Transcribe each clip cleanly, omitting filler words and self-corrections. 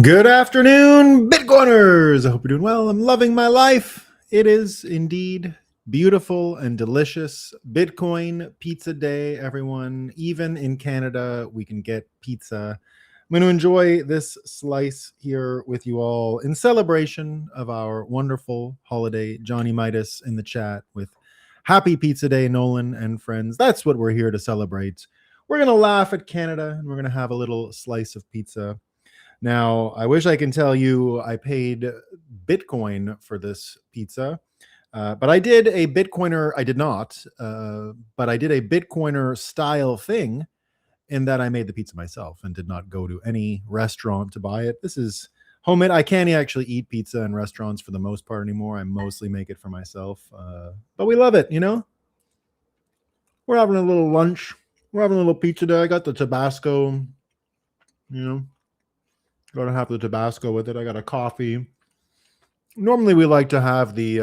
Good afternoon, Bitcoiners. I hope you're doing well. I'm loving my life. It is indeed beautiful and delicious. Bitcoin Pizza Day, everyone. Even in Canada, we can get pizza. I'm going to enjoy this slice here with you all in celebration of our wonderful holiday. Johnny Midas in the chat with Happy Pizza Day, Nolan and friends. That's what we're here to celebrate. We're going to laugh at Canada and we're going to have a little slice of pizza. Now, I wish I can tell you I paid Bitcoin for this pizza, but I did a Bitcoiner. I did not, but I did a Bitcoiner style thing in that I made the pizza myself and did not go to any restaurant to buy it. This is homemade. I can't actually eat pizza in restaurants for the most part anymore. I mostly make it for myself, but we love it, you know? We're having a little lunch. We're having a little pizza day. I got the Tabasco, you know. Gotta have the Tabasco with it. I got a coffee. Normally we like to have the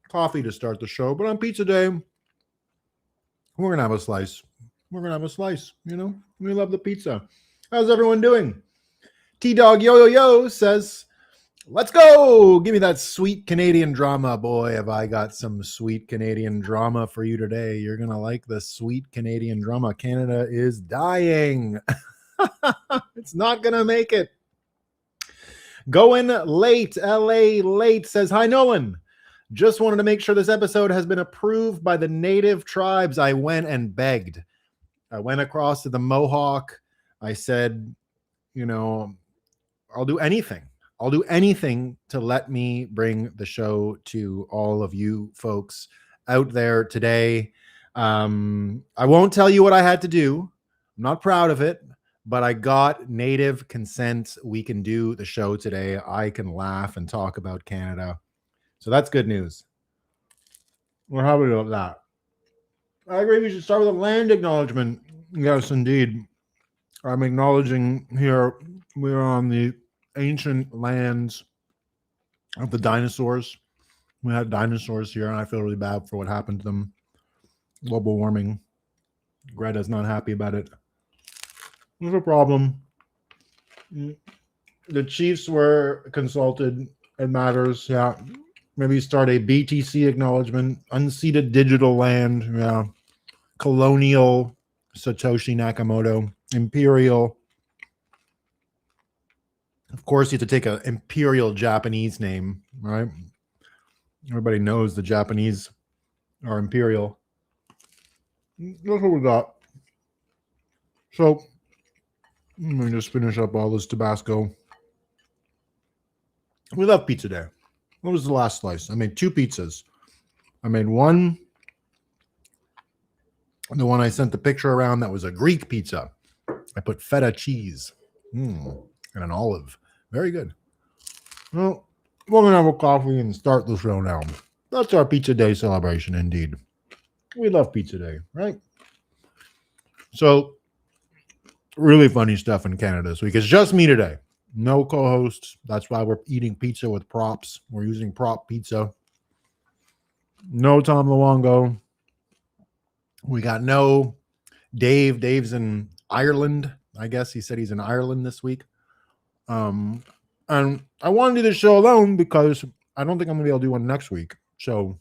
coffee to start the show, but on pizza day, we're gonna have a slice. We're gonna have a slice, you know? We love the pizza. How's everyone doing? T-Dog Yo says, let's go! Give me that sweet Canadian drama. Boy, have I got some sweet Canadian drama for you today. You're gonna like the sweet Canadian drama. Canada is dying. It's not gonna make it. Going late, LA late says, hi Nolan. Just wanted to make sure this episode has been approved by the native tribes. I went and begged. I went across to the Mohawk. I said, you know, I'll do anything. I'll do anything to let me bring the show to all of you folks out there today. I won't tell you what I had to do. I'm not proud of it. But I got native consent. We can do the show today. I can laugh and talk about Canada. So that's good news. We're happy about that. I agree we should start with a land acknowledgement. Yes, indeed. I'm acknowledging here we're on the ancient lands of the dinosaurs. We had dinosaurs here, and I feel really bad for what happened to them. Global warming. Greta's not happy about it. There's a problem. The chiefs were consulted. It matters. Yeah. Maybe start a BTC acknowledgement. Unceded digital land. Yeah. Colonial Satoshi Nakamoto. Imperial. Of course, you have to take an imperial Japanese name, right? Everybody knows the Japanese are imperial. That's what we got. So, let me just finish up all this Tabasco. We love pizza day. What was the last slice? I made 2 pizzas. I made one, the one I sent the picture around, that was a Greek pizza. I put feta cheese and an olive. Very good. Well, we're going to have a coffee and start the show now. That's our pizza day celebration, indeed. We love pizza day, right? So, really funny stuff in Canada this week. It's just me today. No co-hosts. That's why we're eating pizza with props. We're using prop pizza. No Tom Luongo. We got no Dave. Dave's in Ireland. I guess he said he's in Ireland this week. And I want to do the show alone because I don't think I'm going to be able to do one next week. So,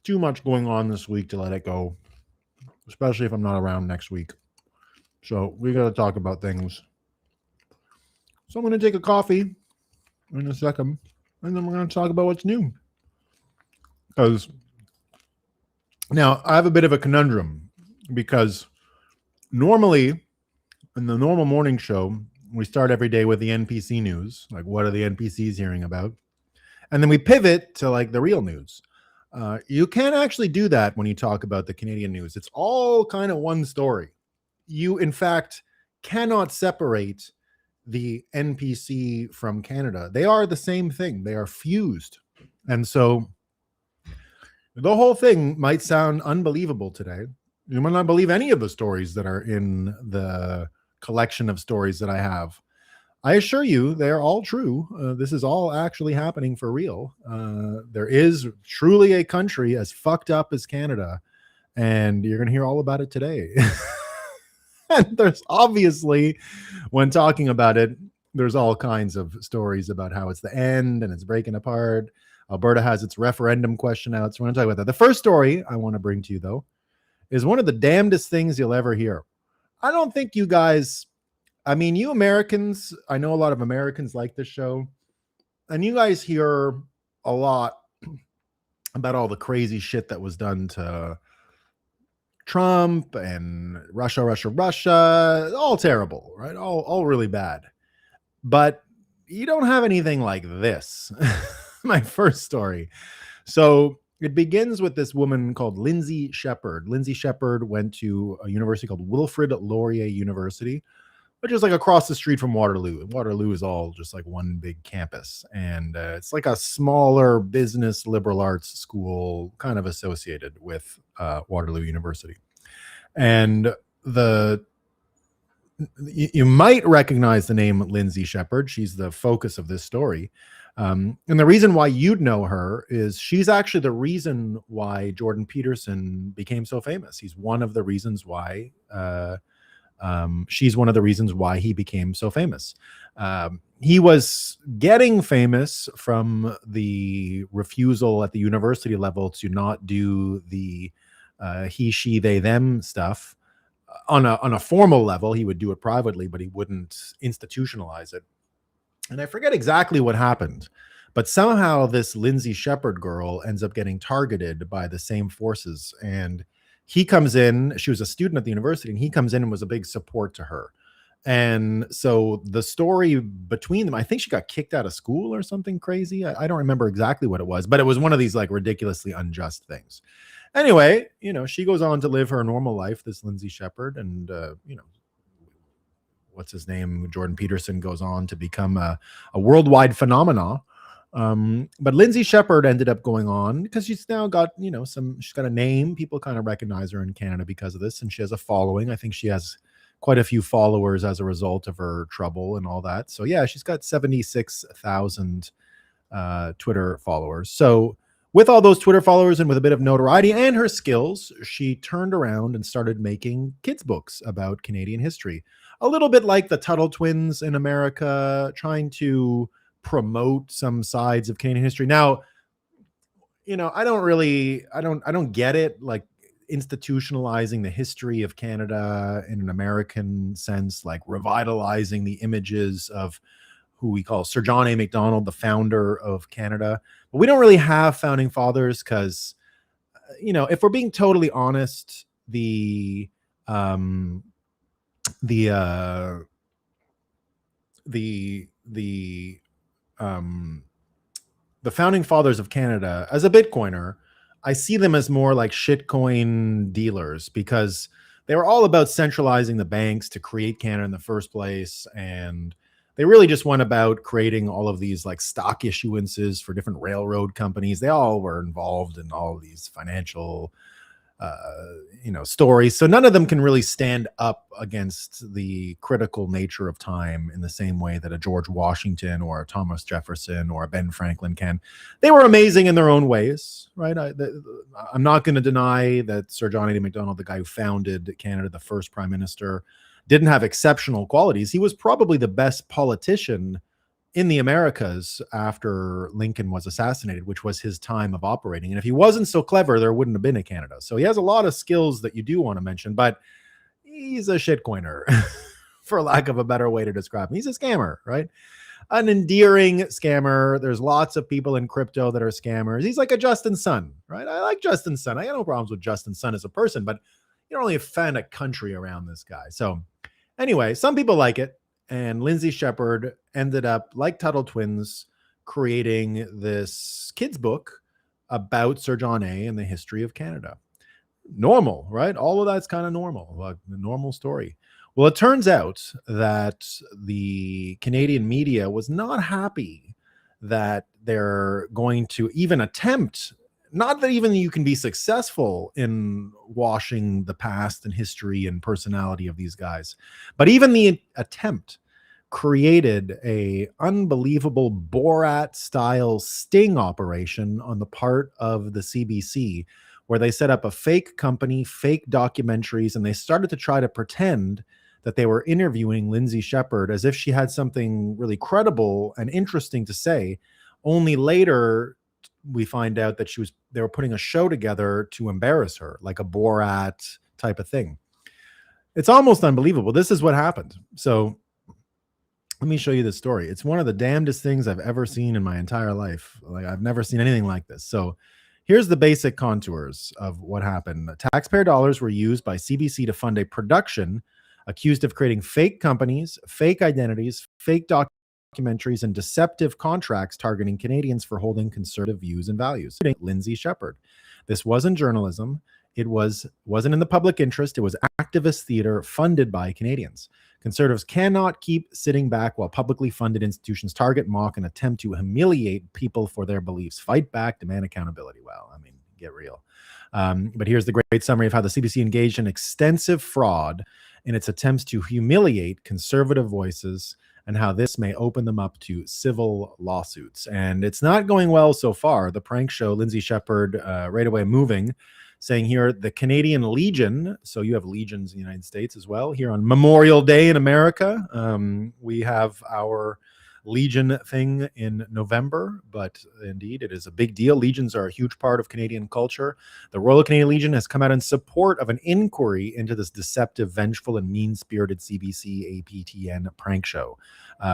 too much going on this week to let it go, especially if I'm not around next week. So we got to talk about things. So I'm going to take a coffee in a second, and then we're going to talk about what's new. Because now I have a bit of a conundrum, because normally in the normal morning show, we start every day with the NPC news, like what are the NPCs hearing about? And then we pivot to like the real news. You can't actually do that when you talk about the Canadian news. It's all kind of one story. You, in fact, cannot separate the NPC from Canada. They are the same thing. They are fused. And so the whole thing might sound unbelievable today. You might not believe any of the stories that are in the collection of stories that I have. I assure you, they're all true. This is all actually happening for real. There is truly a country as fucked up as Canada, and you're going to hear all about it today. And there's obviously, when talking about it, there's all kinds of stories about how it's the end and it's breaking apart. Alberta has its referendum question out. So we're going to talk about that. The first story I want to bring to you, though, is one of the damnedest things you'll ever hear. I don't think you guys, I mean, you Americans, I know a lot of Americans like this show, and you guys hear a lot about all the crazy shit that was done to Trump and Russia, all terrible, right? All really bad. But you don't have anything like this. My first story. So it begins with this woman called Lindsay Shepherd. Lindsay Shepherd went to a university called Wilfrid Laurier University, which is like across the street from Waterloo. Waterloo is all just like one big campus. And it's like a smaller business liberal arts school kind of associated with Waterloo University. And you might recognize the name Lindsay Shepherd. She's the focus of this story. And the reason why you'd know her is she's actually the reason why Jordan Peterson became so famous. He's one of the reasons why she's one of the reasons why he became so famous. He was getting famous from the refusal at the university level to not do the he, she, they, them stuff on a formal level. He would do it privately, but he wouldn't institutionalize it. And I forget exactly what happened, but somehow this Lindsay Shepherd girl ends up getting targeted by the same forces. And he comes in, she was a student at the university, and he comes in and was a big support to her. And so the story between them, I think she got kicked out of school or something crazy. I don't remember exactly what it was, but it was one of these like ridiculously unjust things. Anyway, she goes on to live her normal life, this Lindsay Shepherd, and, what's his name? Jordan Peterson goes on to become a worldwide phenomenon. But Lindsay Shepherd ended up going on because she's now got, she's got a name. People kind of recognize her in Canada because of this. And she has a following. I think she has quite a few followers as a result of her trouble and all that. So yeah, she's got 76,000 Twitter followers. So with all those Twitter followers and with a bit of notoriety and her skills, she turned around and started making kids' books about Canadian history. A little bit like the Tuttle twins in America, trying to promote some sides of Canadian history. Now, I don't get it, like institutionalizing the history of Canada in an American sense, like revitalizing the images of who we call Sir John A. Macdonald, the founder of Canada. But we don't really have founding fathers because, if we're being totally honest, the founding fathers of Canada, as a Bitcoiner, I see them as more like shitcoin dealers because they were all about centralizing the banks to create Canada in the first place. And they really just went about creating all of these like stock issuances for different railroad companies. They all were involved in all of these financial stories. So none of them can really stand up against the critical nature of time in the same way that a George Washington or a Thomas Jefferson or a Ben Franklin can. They were amazing in their own ways, right? I'm not going to deny that Sir John A. Macdonald, the guy who founded Canada, the first prime minister, didn't have exceptional qualities. He was probably the best politician in the Americas after Lincoln was assassinated, which was his time of operating. And if he wasn't so clever, there wouldn't have been a Canada. So he has a lot of skills that you do want to mention, but he's a shitcoiner, for lack of a better way to describe him. He's a scammer, right? An endearing scammer. There's lots of people in crypto that are scammers. He's like a Justin Sun, right? I like Justin Sun. I got no problems with Justin Sun as a person, but you don't really found a country around this guy. So anyway, some people like it. And Lindsay Shepherd ended up, like Tuttle twins, creating this kids book about Sir John A. and the history of Canada. Normal, right? All of that's kind of normal, like the normal story. Well, it turns out that the Canadian media was not happy that they're going to even attempt, not that even you can be successful in washing the past and history and personality of these guys, but even the attempt created a unbelievable Borat style sting operation on the part of the CBC, where they set up a fake company, fake documentaries, and they started to try to pretend that they were interviewing Lindsay Shepherd as if she had something really credible and interesting to say. Only later we find out that they were putting a show together to embarrass her, like a Borat type of thing. It's almost unbelievable. This is what happened. So let me show you this story. It's one of the damnedest things I've ever seen in my entire life. Like, I've never seen anything like this. So here's the basic contours of what happened. Taxpayer dollars were used by CBC to fund a production accused of creating fake companies, fake identities, fake documentaries, and deceptive contracts targeting Canadians for holding conservative views and values. Lindsay Shepherd. This wasn't journalism. It wasn't in the public interest. It was activist theater funded by Canadians. Conservatives cannot keep sitting back while publicly funded institutions target, mock, and attempt to humiliate people for their beliefs. Fight back, demand accountability. Well, I mean, get real. But here's the great summary of how the CBC engaged in extensive fraud in its attempts to humiliate conservative voices and how this may open them up to civil lawsuits. And it's not going well so far. The prank show, Lindsay Shepherd, right away moving, saying here, the Canadian Legion, so you have legions in the United States as well. Here on Memorial Day in America, we have our Legion thing in November, but indeed it is a big deal. Legions are a huge part of Canadian culture. The Royal Canadian Legion has come out in support of an inquiry into this deceptive, vengeful, and mean-spirited CBC APTN prank show.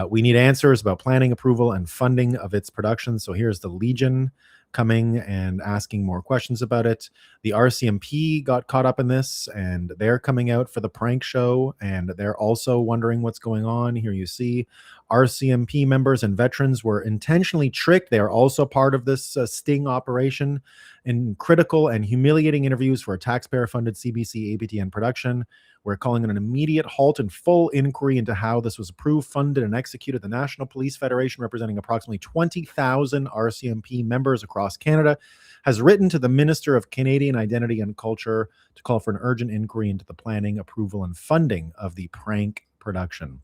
We need answers about planning, approval, and funding of its production. So here's the Legion coming and asking more questions about it. The RCMP got caught up in this, and they're coming out for the prank show, and they're also wondering what's going on. Here you see RCMP members and veterans were intentionally tricked. They are also part of this sting operation in critical and humiliating interviews for a taxpayer-funded CBC APTN production. We're calling it an immediate halt and full inquiry into how this was approved, funded, and executed. The National Police Federation, representing approximately 20,000 RCMP members across Canada, has written to the Minister of Canadian Identity and Culture to call for an urgent inquiry into the planning, approval, and funding of the prank production.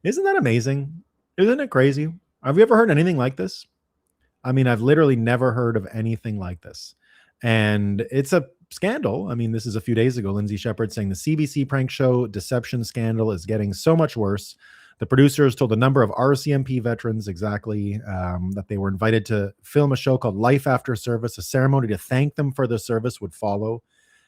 Isn't that amazing? Isn't it crazy? Have you ever heard anything like this? I mean, I've literally never heard of anything like this. And it's a scandal. I mean, this is a few days ago, Lindsay Shepherd saying the CBC prank show deception scandal is getting so much worse. The producers told a number of RCMP veterans exactly that they were invited to film a show called Life After Service. A ceremony to thank them for their service would follow,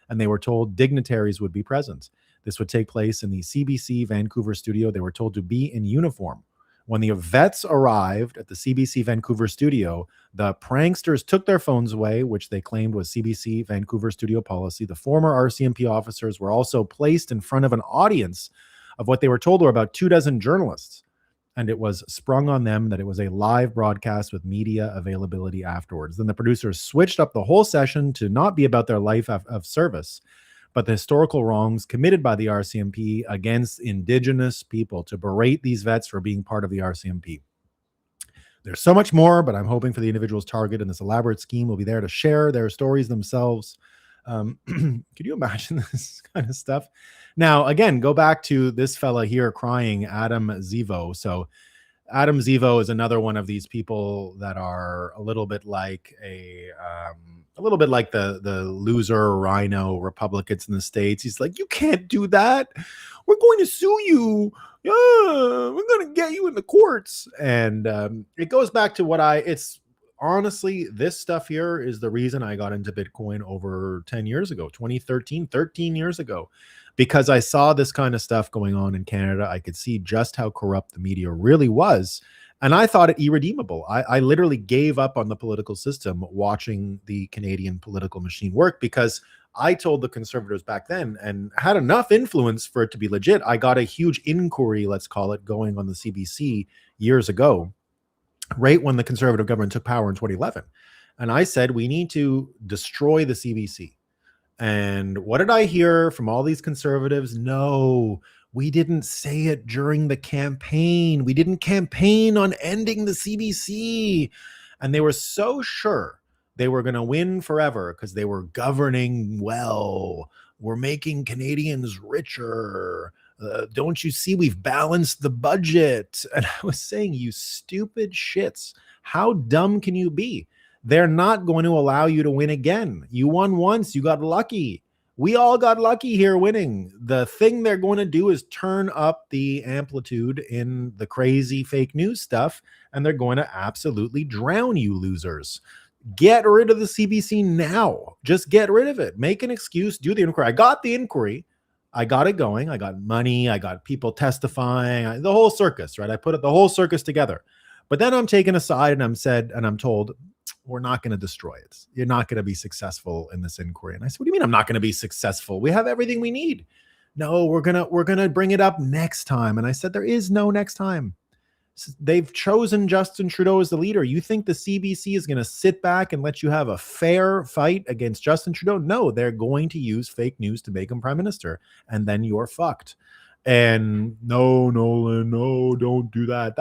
and they were told dignitaries would be present. This would take place in the CBC Vancouver studio. They were told to be in uniform. When the vets arrived at the CBC Vancouver studio, the pranksters took their phones away, which they claimed was CBC Vancouver studio policy. The former RCMP officers were also placed in front of an audience of what they were told were about 24 journalists. And it was sprung on them that it was a live broadcast with media availability afterwards. Then the producers switched up the whole session to not be about their life of service, but the historical wrongs committed by the RCMP against Indigenous people, to berate these vets for being part of the RCMP. There's so much more, but I'm hoping for the individuals targeted in this elaborate scheme will be there to share their stories themselves. Could you imagine this kind of stuff? Now, again, go back to this fella here crying, Adam Zivo. So Adam Zivo is another one of these people that are a little bit like the loser rhino Republicans in the States. He's like, you can't do that. We're going to sue you. Yeah, we're going to get you in the courts. And it goes back to it's honestly, this stuff here is the reason I got into Bitcoin over 10 years ago, 2013, 13 years ago, because I saw this kind of stuff going on in Canada. I could see just how corrupt the media really was. And I thought it irredeemable. I literally gave up on the political system watching the Canadian political machine work, because I told the Conservatives back then, and had enough influence for it to be legit. I got a huge inquiry, let's call it, going on the CBC years ago, right when the Conservative government took power in 2011. And I said, we need to destroy the CBC. And what did I hear from all these Conservatives? No, we didn't say it during the campaign. We didn't campaign on ending the CBC. And they were so sure they were going to win forever because they were governing well. We're making Canadians richer. Don't you see we've balanced the budget? And I was saying, you stupid shits, how dumb can you be? They're not going to allow you to win again. You won once, you got lucky. We all got lucky here winning. The thing they're going to do is turn up the amplitude in the crazy fake news stuff, and they're going to absolutely drown you losers. Get rid of the CBC now. Just get rid of it. Make an excuse. Do the inquiry. I got the inquiry. I got it going. I got money. I got people testifying. The whole circus, right? I put the whole circus together. But then I'm taken aside and I'm told, we're not going to destroy it. You're not going to be successful in this inquiry. And I said, what do you mean I'm not going to be successful? We have everything we need. No, we're going to bring it up next time. And I said, there is no next time. They've chosen Justin Trudeau as the leader. You think the CBC is going to sit back and let you have a fair fight against Justin Trudeau? No, they're going to use fake news to make him prime minister. And then you're fucked. And no, Nolan, no, don't do that.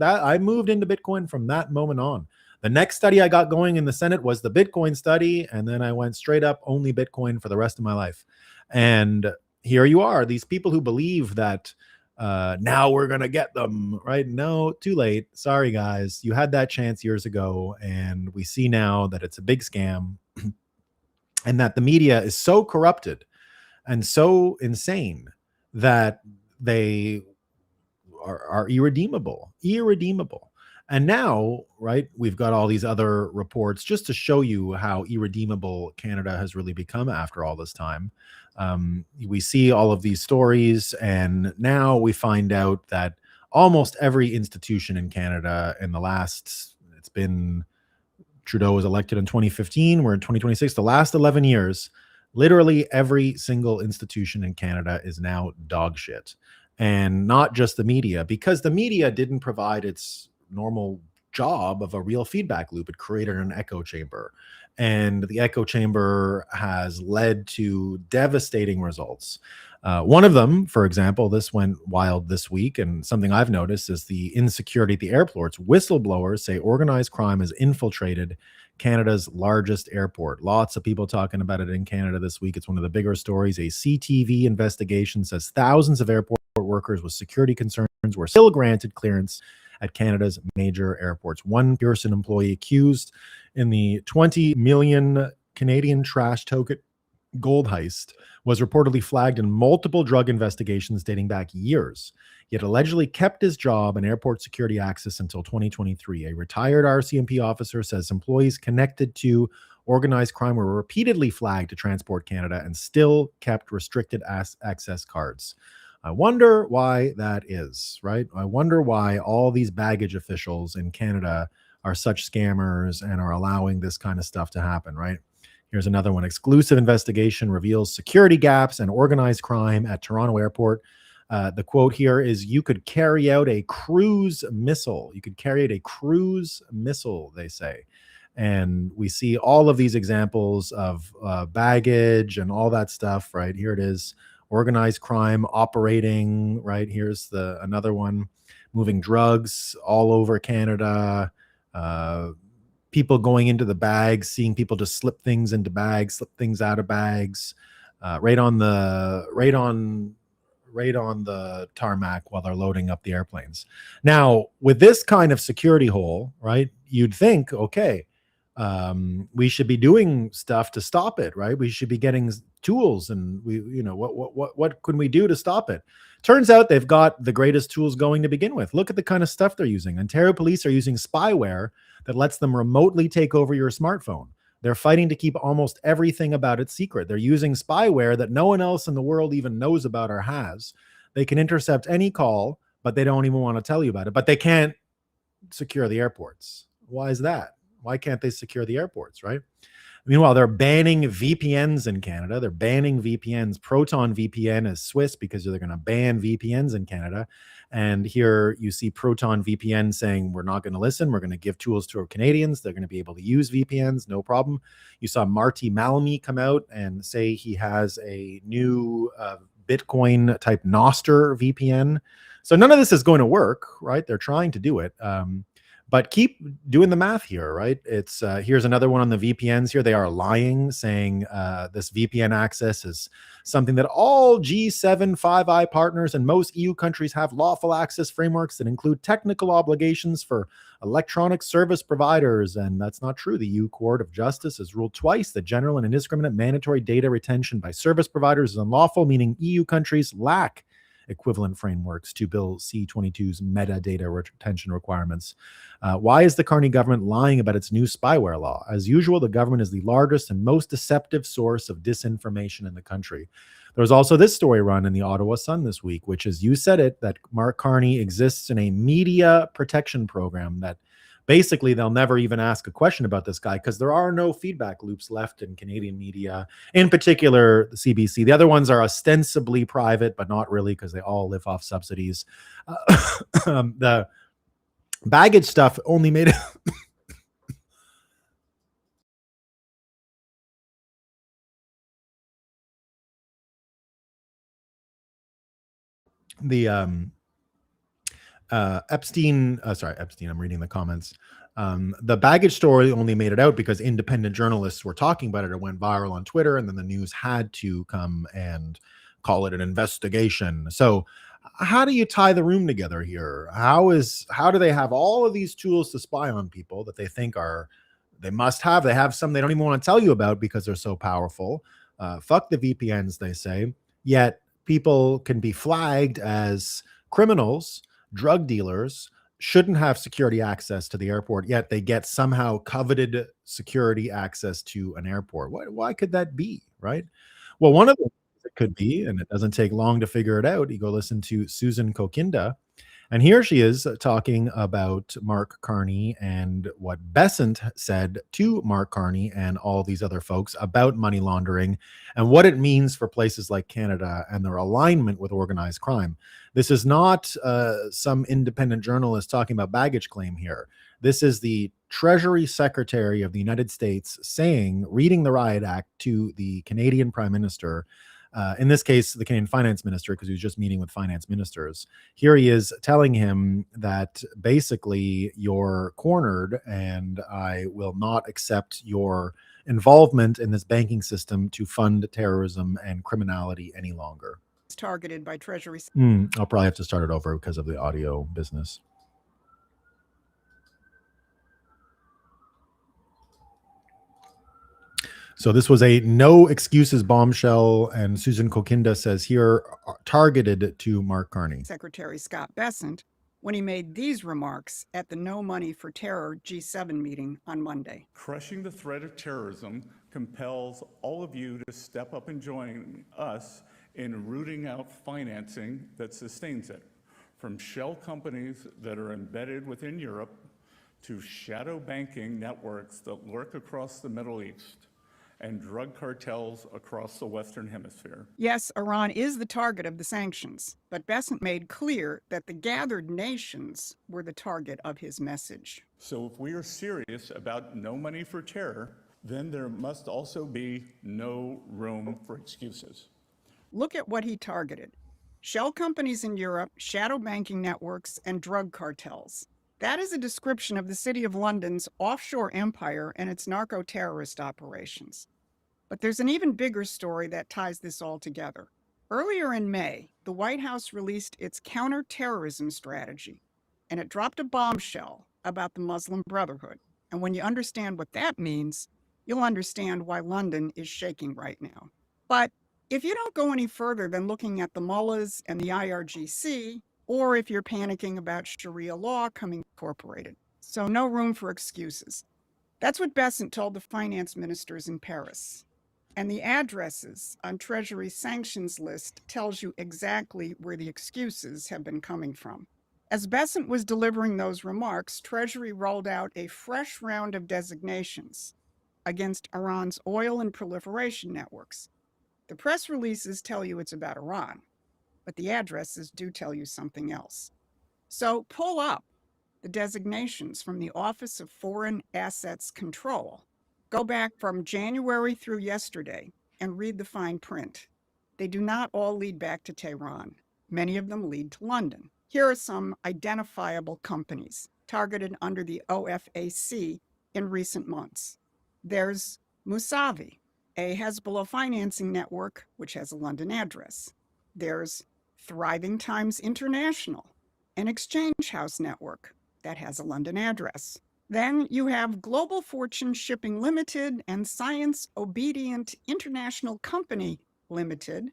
I moved into Bitcoin from that moment on. The next study I got going in the Senate was the Bitcoin study. And then I went straight up only Bitcoin for the rest of my life. And here you are, these people who believe that now we're going to get them, right? No, too late. Sorry, guys. You had that chance years ago. And we see now that it's a big scam and that the media is so corrupted and so insane that they are irredeemable. And now, right, we've got all these other reports just to show you how irredeemable Canada has really become after all this time. We see all of these stories, and now we find out that almost every institution in Canada in the last, it's been, Trudeau was elected in 2015, we're in 2026, the last 11 years, literally every single institution in Canada is now dog shit. And not just the media, because the media didn't provide its normal job of a real feedback loop. It created an echo chamber, and the echo chamber has led to devastating results. One of them, for example, this went wild this week, and something I've noticed is the insecurity at the airports. Whistleblowers say organized crime has infiltrated Canada's largest airport. Lots of people talking about it in Canada this week. It's one of the bigger stories. A CTV investigation says thousands of airport workers with security concerns were still granted clearance at Canada's major airports. One Pearson employee accused in the 20 million Canadian trash token gold heist was reportedly flagged in multiple drug investigations dating back years, yet allegedly kept his job and airport security access until 2023. A retired RCMP officer says employees connected to organized crime were repeatedly flagged to Transport Canada and still kept restricted access cards. I wonder why that is, right? I wonder why all these baggage officials in Canada are such scammers and are allowing this kind of stuff to happen, right? Here's another one. Exclusive investigation reveals security gaps and organized crime at Toronto Airport. The quote here is, you could carry out a cruise missile. You could carry out a cruise missile, they say. And we see all of these examples of baggage and all that stuff, right? Here it is. Organized crime operating, right? Here's another one, moving drugs all over Canada. People going into the bags, seeing people just slip things into bags, slip things out of bags, right on the tarmac while they're loading up the airplanes. Now, with this kind of security hole, right? You'd think, okay, we should be doing stuff to stop it, right? We should be getting tools, and what can we do to stop it? Turns out they've got the greatest tools going to begin with. Look at the kind of stuff they're using. Ontario police are using spyware that lets them remotely take over your smartphone. They're fighting to keep almost everything about it secret. They're using spyware that no one else in the world even knows about or has. They can intercept any call, but they don't even want to tell you about it. But they can't secure the airports. Why is that? Why can't they secure the airports, right? Meanwhile, they're banning VPNs in Canada. They're banning VPNs. Proton VPN is Swiss because they're going to ban VPNs in Canada. And here you see Proton VPN saying, we're not going to listen. We're going to give tools to our Canadians. They're going to be able to use VPNs, no problem. You saw Marty Malamy come out and say he has a new Bitcoin type Noster VPN. So none of this is going to work, right? They're trying to do it. But keep doing the math here, right? It's here's another one on the VPNs here. They are lying, saying this VPN access is something that all G7 5i partners and most EU countries have lawful access frameworks that include technical obligations for electronic service providers. And that's not true. The EU Court of Justice has ruled twice that general and indiscriminate mandatory data retention by service providers is unlawful, meaning EU countries lack equivalent frameworks to Bill C-22's metadata retention requirements. Why is the Carney government lying about its new spyware law? As usual, the government is the largest and most deceptive source of disinformation in the country. There was also this story run in the Ottawa Sun this week, which is, you said it, that Mark Carney exists in a media protection program that basically they'll never even ask a question about this guy because there are no feedback loops left in Canadian media, in particular the CBC. The other ones are ostensibly private, but not really because they all live off subsidies. The baggage stuff only made it. The Epstein, I'm reading the comments. The baggage story only made it out because independent journalists were talking about it. It went viral on Twitter, and then the news had to come and call it an investigation. So how do you tie the room together here? How do they have all of these tools to spy on people that they think they must have? They have some they don't even want to tell you about because they're so powerful. Fuck the VPNs, they say. Yet people can be flagged as criminals, drug dealers, shouldn't have security access to the airport, yet they get somehow coveted security access to an airport. Why could that be, right? Well, one of the things it could be, and it doesn't take long to figure it out, you go listen to Susan Kokinda, and here she is talking about Mark Carney and what Besant said to Mark Carney and all these other folks about money laundering and what it means for places like Canada and their alignment with organized crime. This is not some independent journalist talking about baggage claim here. This is the Treasury Secretary of the United States reading the Riot Act to the Canadian Prime Minister. In this case, the Canadian finance minister, because he was just meeting with finance ministers. Here he is telling him that basically you're cornered and I will not accept your involvement in this banking system to fund terrorism and criminality any longer. It's targeted by Treasury. I'll probably have to start it over because of the audio business. So this was a no excuses bombshell, and Susan Kokinda says here targeted to Mark Carney. Secretary Scott Bessent when he made these remarks at the No Money for Terror G7 meeting on Monday. Crushing the threat of terrorism compels all of you to step up and join us in rooting out financing that sustains it, from shell companies that are embedded within Europe to shadow banking networks that lurk across the Middle East and drug cartels across the Western Hemisphere. Yes, Iran is the target of the sanctions, but Bessent made clear that the gathered nations were the target of his message. So if we are serious about no money for terror, then there must also be no room for excuses. Look at what he targeted. Shell companies in Europe, shadow banking networks, and drug cartels. That is a description of the City of London's offshore empire and its narco-terrorist operations. But there's an even bigger story that ties this all together. Earlier in May, the White House released its counterterrorism strategy, and it dropped a bombshell about the Muslim Brotherhood. And when you understand what that means, you'll understand why London is shaking right now. But if you don't go any further than looking at the mullahs and the IRGC, or if you're panicking about Sharia law coming incorporated. So no room for excuses. That's what Bessent told the finance ministers in Paris. And the addresses on Treasury's sanctions list tells you exactly where the excuses have been coming from. As Bessent was delivering those remarks, Treasury rolled out a fresh round of designations against Iran's oil and proliferation networks. The press releases tell you it's about Iran, but the addresses do tell you something else. So pull up the designations from the Office of Foreign Assets Control. Go back from January through yesterday and read the fine print. They do not all lead back to Tehran. Many of them lead to London. Here are some identifiable companies: targeted under the OFAC in recent months. There's Musavi, a Hezbollah financing network, which has a London address. There's Thriving Times International, an exchange house network that has a London address. Then you have Global Fortune Shipping Limited and Science Obedient International Company Limited,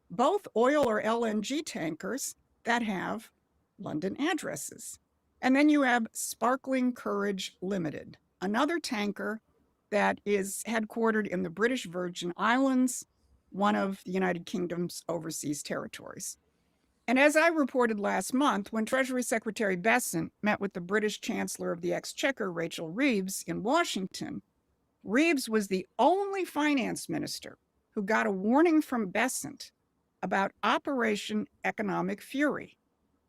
both oil or LNG tankers that have London addresses. And then you have Sparkling Courage Limited, another tanker that is headquartered in the British Virgin Islands, one of the United Kingdom's overseas territories. And as I reported last month, when Treasury Secretary Bessent met with the British Chancellor of the Exchequer, Rachel Reeves, in Washington, Reeves was the only finance minister who got a warning from Bessent about Operation Economic Fury,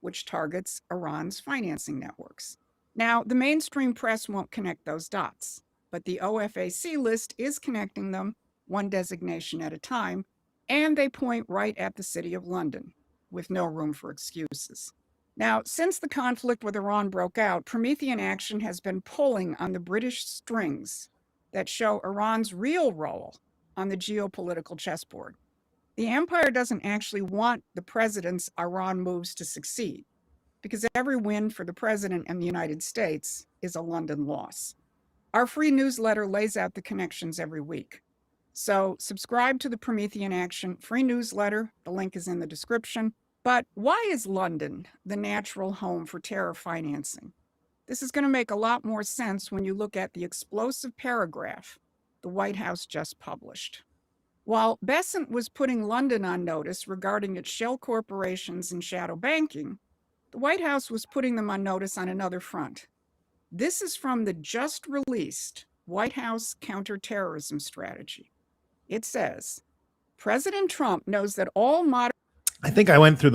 which targets Iran's financing networks. Now, the mainstream press won't connect those dots, but the OFAC list is connecting them one designation at a time, and they point right at the City of London, with no room for excuses. Now, since the conflict with Iran broke out, Promethean Action has been pulling on the British strings that show Iran's real role on the geopolitical chessboard. The empire doesn't actually want the president's Iran moves to succeed, because every win for the president and the United States is a London loss. Our free newsletter lays out the connections every week. So subscribe to the Promethean Action free newsletter. The link is in the description. But why is London the natural home for terror financing? This is going to make a lot more sense when you look at the explosive paragraph the White House just published. While Bessent was putting London on notice regarding its shell corporations and shadow banking, the White House was putting them on notice on another front. This is from the just released White House counterterrorism strategy. It says, President Trump knows that all modern... I think I went through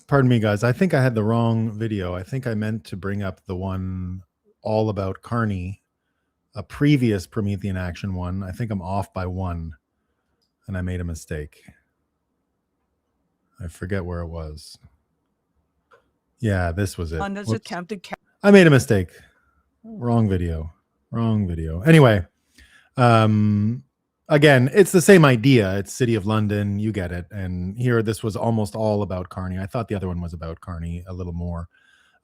pardon me, guys. I think I had the wrong video. I think I meant to bring up the one all about Carney, a previous Promethean Action one. I think I'm off by one, and I made a mistake. I forget where it was. Yeah, this was it. I made a mistake. Wrong video. Anyway, again, it's the same idea. It's City of London. You get it. And here, this was almost all about Carney. I thought the other one was about Carney a little more.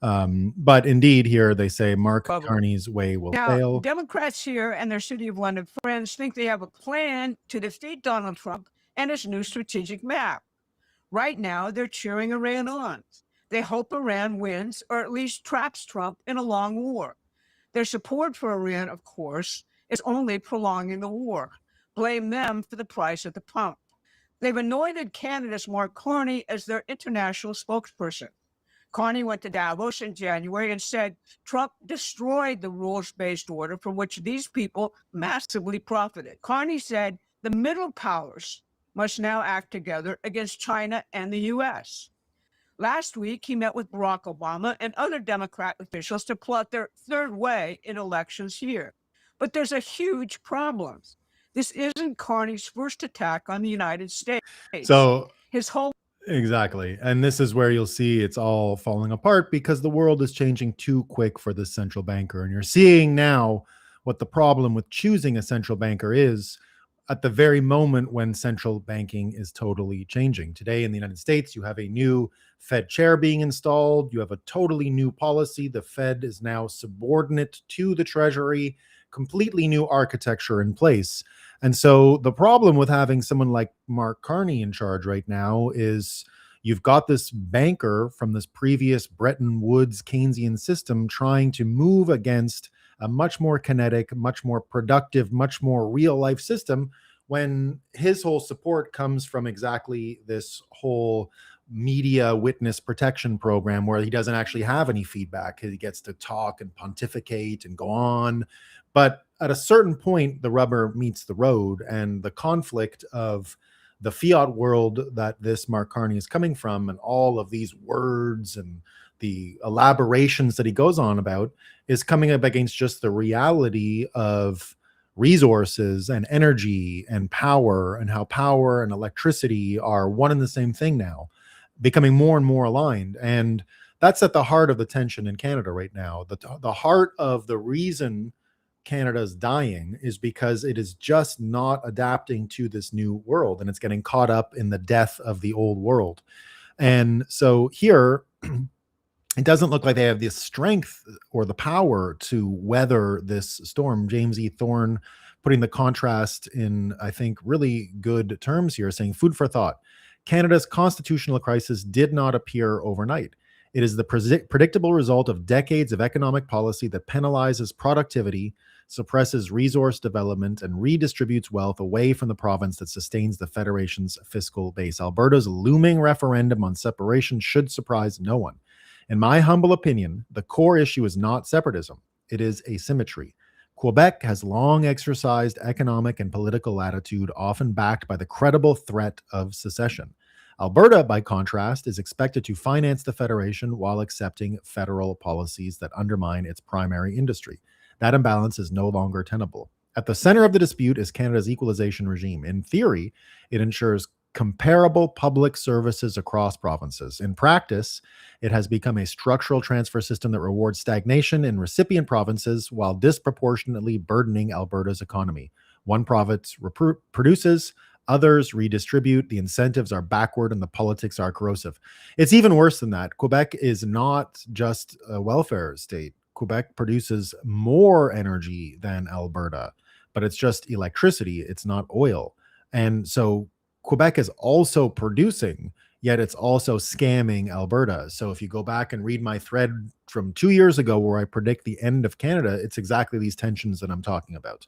But indeed, here they say Mark Carney's way will fail. Democrats here and their City of London friends think they have a plan to defeat Donald Trump and his new strategic map. Right now, they're cheering Iran on. They hope Iran wins or at least traps Trump in a long war. Their support for Iran, of course, is only prolonging the war. Blame them for the price at the pump. They've anointed candidate Mark Carney as their international spokesperson. Carney went to Davos in January and said Trump destroyed the rules-based order from which these people massively profited. Carney said the middle powers must now act together against China and the U.S. Last week, he met with Barack Obama and other Democrat officials to plot their third way in elections here. But there's a huge problem. This isn't Carney's first attack on the United States. So his whole... Exactly. And this is where you'll see it's all falling apart because the world is changing too quick for the central banker. And you're seeing now what the problem with choosing a central banker is at the very moment when central banking is totally changing. Today in the United States, you have a new Fed chair being installed. You have a totally new policy. The Fed is now subordinate to the Treasury, completely new architecture in place. And so the problem with having someone like Mark Carney in charge right now is you've got this banker from this previous Bretton Woods Keynesian system trying to move against a much more kinetic, much more productive, much more real life system when his whole support comes from exactly this whole media witness protection program where he doesn't actually have any feedback. He gets to talk and pontificate and go on. But at a certain point, the rubber meets the road, and the conflict of the fiat world that this Mark Carney is coming from and all of these words and the elaborations that he goes on about is coming up against just the reality of resources and energy and power, and how power and electricity are one and the same thing now, becoming more and more aligned. And That's at the heart of the tension in Canada right now. The heart of the reason Canada's dying is because it is just not adapting to this new world, and it's getting caught up in the death of the old world. And so here, it doesn't look like they have the strength or the power to weather this storm. James E. Thorne putting the contrast in, I think, really good terms here, saying, food for thought. Canada's constitutional crisis did not appear overnight. It is the predictable result of decades of economic policy that penalizes productivity, suppresses resource development, and redistributes wealth away from the province that sustains the Federation's fiscal base. Alberta's looming referendum on separation should surprise no one. In my humble opinion, the core issue is not separatism, it is asymmetry. Quebec has long exercised economic and political latitude, often backed by the credible threat of secession. Alberta, by contrast, is expected to finance the Federation while accepting federal policies that undermine its primary industry. That imbalance is no longer tenable. At the center of the dispute is Canada's equalization regime. In theory, it ensures comparable public services across provinces. In practice, it has become a structural transfer system that rewards stagnation in recipient provinces while disproportionately burdening Alberta's economy. One province produces, others redistribute. The incentives are backward and the politics are corrosive. It's even worse than that. Quebec is not just a welfare state. Quebec produces more energy than Alberta, but it's just electricity. It's not oil. And so Quebec is also producing, yet it's also scamming Alberta. So if you go back and read my thread from 2 years ago where I predict the end of Canada, it's exactly these tensions that I'm talking about.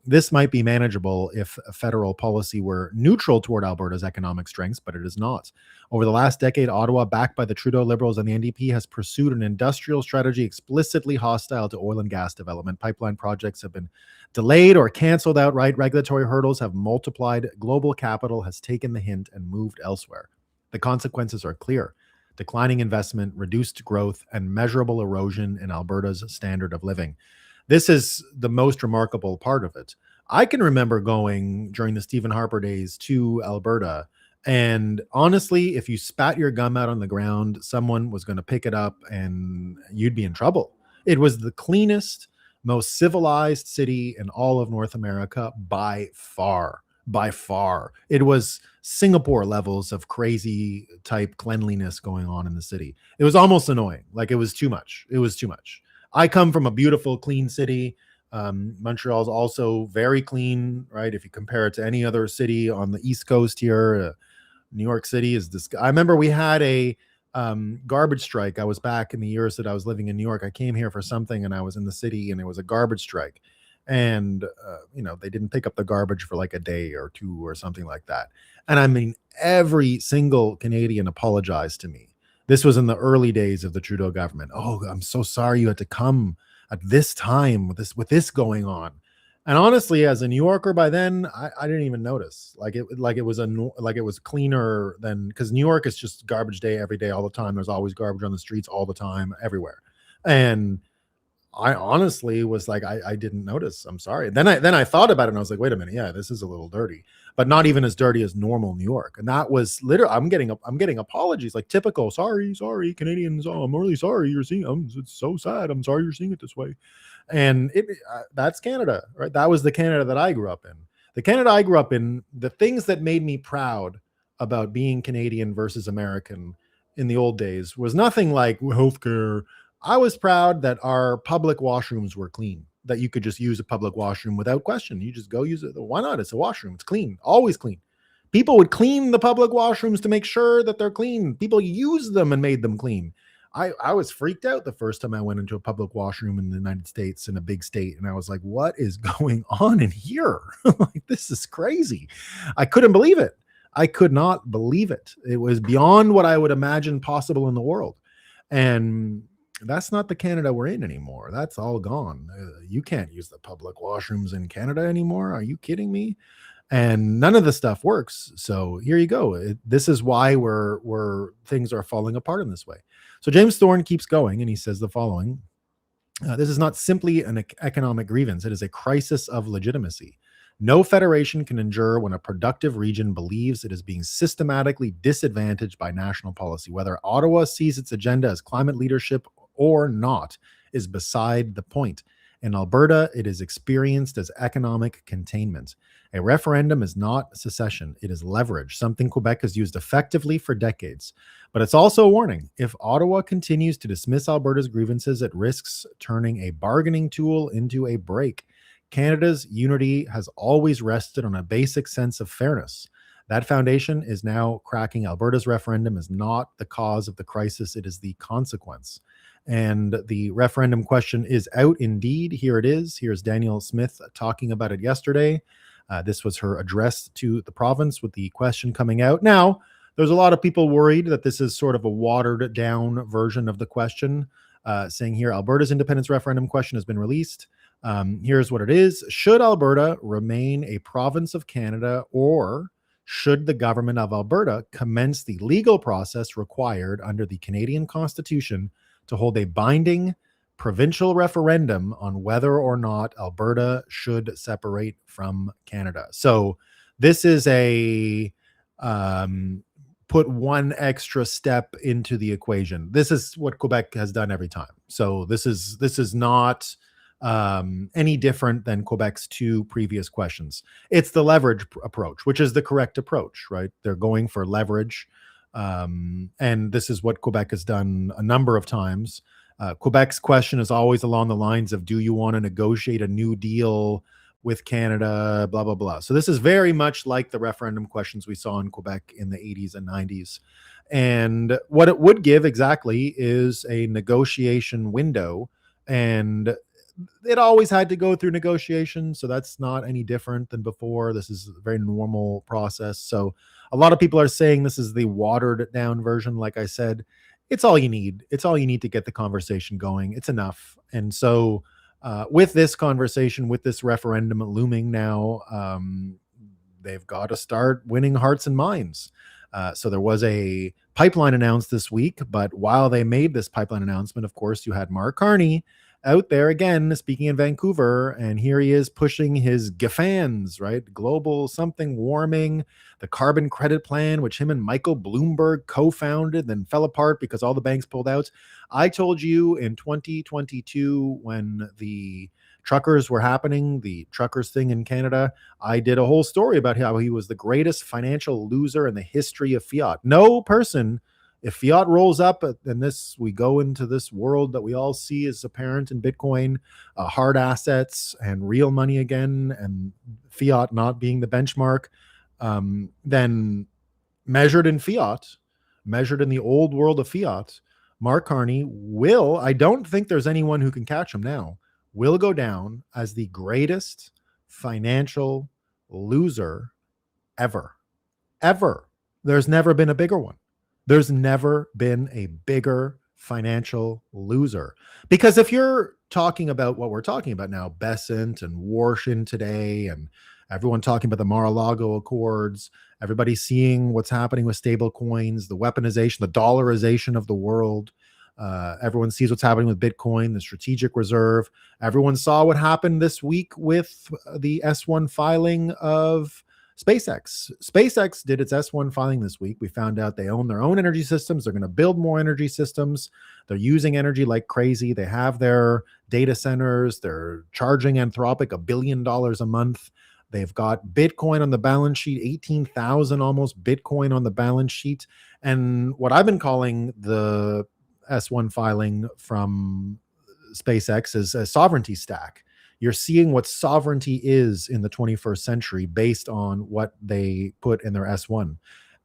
This might be manageable if federal policy were neutral toward Alberta's economic strengths, but it is not. Over the last decade, Ottawa, backed by the Trudeau Liberals and the NDP, has pursued an industrial strategy explicitly hostile to oil and gas development. Pipeline projects have been delayed or canceled outright. Regulatory hurdles have multiplied. Global capital has taken the hint and moved elsewhere. The consequences are clear: declining investment, reduced growth, and measurable erosion in Alberta's standard of living. This is the most remarkable part of it. I can remember going during the Stephen Harper days to Alberta, and honestly, if you spat your gum out on the ground, someone was going to pick it up and you'd be in trouble. It was the cleanest, most civilized city in all of North America by far. By far. It was Singapore levels of crazy type cleanliness going on in the city. It was almost annoying. Like, it was too much. It was too much. I come from a beautiful, clean city. Montreal is also very clean, right? If you compare it to any other city on the East Coast here, New York City is this. I remember we had a garbage strike. I was back in the years that I was living in New York. I came here for something and I was in the city and it was a garbage strike. And, they didn't pick up the garbage for like a day or two or something like that. And I mean, every single Canadian apologized to me. This was in the early days of the Trudeau government. Oh, I'm so sorry you had to come at this time with this going on. And honestly, as a New Yorker by then, I didn't even notice. It was cleaner than, because New York is just garbage day every day, all the time. There's always garbage on the streets all the time, everywhere. And I honestly was like, I didn't notice. I'm sorry. Then I thought about it and I was like, wait a minute. Yeah, this is a little dirty, but not even as dirty as normal New York. And that was literally, I'm getting apologies, like typical, sorry, Canadians. Oh, I'm really sorry you're seeing, it's so sad. I'm sorry you're seeing it this way. And that's Canada, right? That was the Canada that I grew up in. The Canada I grew up in, the things that made me proud about being Canadian versus American in the old days was nothing like healthcare. I was proud that our public washrooms were clean, that you could just use a public washroom without question. You just go use it. Why not? It's a washroom. It's clean, always clean. People would clean the public washrooms to make sure that they're clean. People used them and made them clean. I was freaked out the first time I went into a public washroom in the United States in a big state. And I was like, what is going on in here? Like, this is crazy. I couldn't believe it. I could not believe it. It was beyond what I would imagine possible in the world. And that's not the Canada we're in anymore. That's all gone. You can't use the public washrooms in Canada anymore. Are you kidding me? And none of the stuff works. So here you go. This is why we're things are falling apart in this way. So James Thorne keeps going and he says the following. This is not simply an economic grievance. It is a crisis of legitimacy. No federation can endure when a productive region believes it is being systematically disadvantaged by national policy. Whether Ottawa sees its agenda as climate leadership or not is beside the point. In Alberta, it is experienced as economic containment. A referendum is not secession, it is leverage, something Quebec has used effectively for decades. But it's also a warning. If Ottawa continues to dismiss Alberta's grievances, it risks turning a bargaining tool into a brake. Canada's unity has always rested on a basic sense of fairness. That foundation is now cracking. Alberta's referendum is not the cause of the crisis, it is the consequence. And the referendum question is out indeed. Here it is. Here's Danielle Smith talking about it yesterday. This was her address to the province with the question coming out. Now, there's a lot of people worried that this is sort of a watered down version of the question, saying here, Alberta's independence referendum question has been released. Here's what it is. Should Alberta remain a province of Canada, or should the government of Alberta commence the legal process required under the Canadian Constitution to hold a binding provincial referendum on whether or not Alberta should separate from Canada? So this is a put one extra step into the equation. This is what Quebec has done every time. So this is not any different than Quebec's two previous questions. It's the leverage approach, which is the correct approach, right? They're going for leverage. And this is what Quebec has done a number of times. Quebec's question is always along the lines of, do you want to negotiate a new deal with Canada, blah, blah, blah. So this is very much like the referendum questions we saw in Quebec in the 80s and 90s. And what it would give exactly is a negotiation window. And it always had to go through negotiations, so that's not any different than before. This is a very normal process. So a lot of people are saying this is the watered down version. Like I said, it's all you need. It's all you need to get the conversation going. It's enough. And so with this conversation, with this referendum looming now, they've got to start winning hearts and minds. So there was a pipeline announced this week, but while they made this pipeline announcement, of course, you had Mark Carney out there again speaking in Vancouver, and here he is pushing his GAFANs, right? Global something warming, the carbon credit plan, which him and Michael Bloomberg co-founded, then fell apart because all the banks pulled out. I told you in 2022 when the truckers were happening, the truckers thing in Canada, I did a whole story about how he was the greatest financial loser in the history of fiat. No person, if fiat rolls up and we go into this world that we all see as apparent in Bitcoin, hard assets and real money again, and fiat not being the benchmark, then measured in fiat, measured in the old world of fiat, Mark Carney will, I don't think there's anyone who can catch him now, will go down as the greatest financial loser ever. Ever. There's never been a bigger one. There's never been a bigger financial loser. Because if you're talking about what we're talking about now, Besant and Warshin today, and everyone talking about the Mar-a-Lago Accords, everybody seeing what's happening with stable coins, the weaponization, the dollarization of the world. Everyone sees what's happening with Bitcoin, the strategic reserve. Everyone saw what happened this week with the S1 filing of SpaceX. SpaceX did its S1 filing this week. We found out they own their own energy systems. They're going to build more energy systems. They're using energy like crazy. They have their data centers. They're charging Anthropic $1 billion a month. They've got Bitcoin on the balance sheet, 18,000 almost Bitcoin on the balance sheet. And what I've been calling the S1 filing from SpaceX is a sovereignty stack. You're seeing what sovereignty is in the 21st century based on what they put in their S1.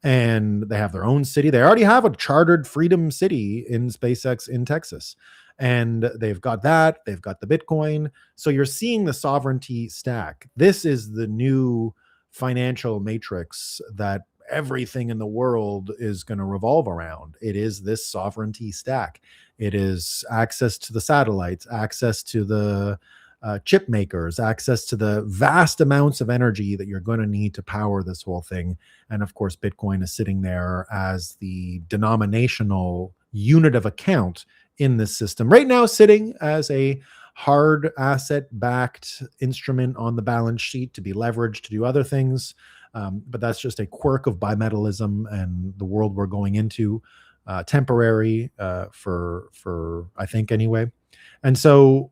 And they have their own city. They already have a chartered Freedom City in SpaceX in Texas. And they've got that. They've got the Bitcoin. So you're seeing the sovereignty stack. This is the new financial matrix that everything in the world is going to revolve around. It is this sovereignty stack. It is access to the satellites, access to the chip makers, access to the vast amounts of energy that you're going to need to power this whole thing. And of course, Bitcoin is sitting there as the denominational unit of account in this system right now, sitting as a hard asset backed instrument on the balance sheet to be leveraged to do other things. But that's just a quirk of bimetallism and the world we're going into, temporary for I think anyway. And so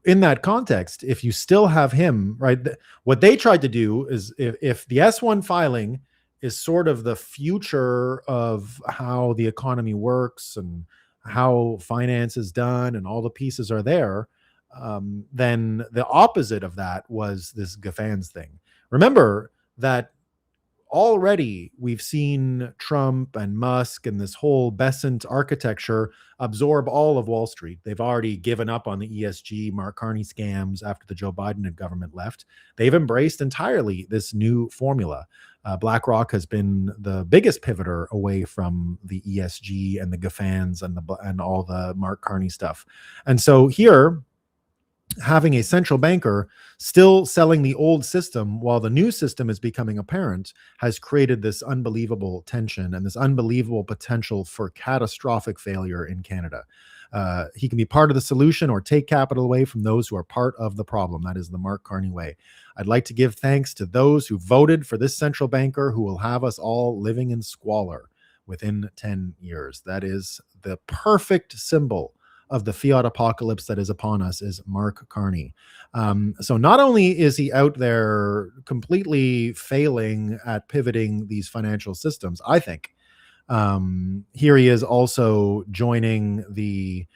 in that context, if you still have him, right, what they tried to do is if the S1 filing is sort of the future of how the economy works and how finance is done and all the pieces are there, then the opposite of that was this GAFANS thing. Remember that already we've seen Trump and Musk and this whole Besant architecture absorb all of Wall Street. They've already given up on the ESG Mark Carney scams after the Joe Biden government left. They've embraced entirely this new formula. BlackRock has been the biggest pivoter away from the ESG and the GAFANs and all the Mark Carney stuff. And so here, having a central banker still selling the old system while the new system is becoming apparent has created this unbelievable tension and this unbelievable potential for catastrophic failure in Canada. He can be part of the solution or take capital away from those who are part of the problem. That is the Mark Carney way. I'd like to give thanks to those who voted for this central banker who will have us all living in squalor within 10 years. That is the perfect symbol of the fiat apocalypse that is upon us, is Mark Carney. So not only is he out there completely failing at pivoting these financial systems, I think, here he is also joining the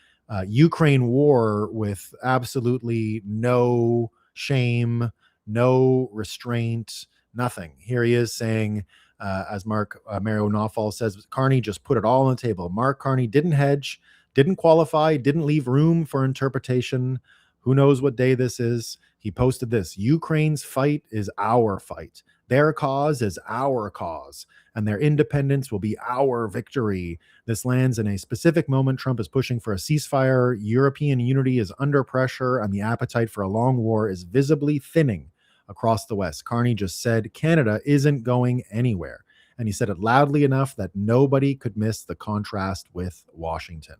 Ukraine war with absolutely no shame, no restraint, nothing. Here he is saying, as Mario Nawfal says, Carney just put it all on the table. Mark Carney didn't hedge, didn't qualify, didn't leave room for interpretation. Who knows what day this is? He posted this: Ukraine's fight is our fight. Their cause is our cause, and their independence will be our victory. This lands in a specific moment. Trump is pushing for a ceasefire. European unity is under pressure, and the appetite for a long war is visibly thinning across the West. Carney just said Canada isn't going anywhere, and he said it loudly enough that nobody could miss the contrast with Washington.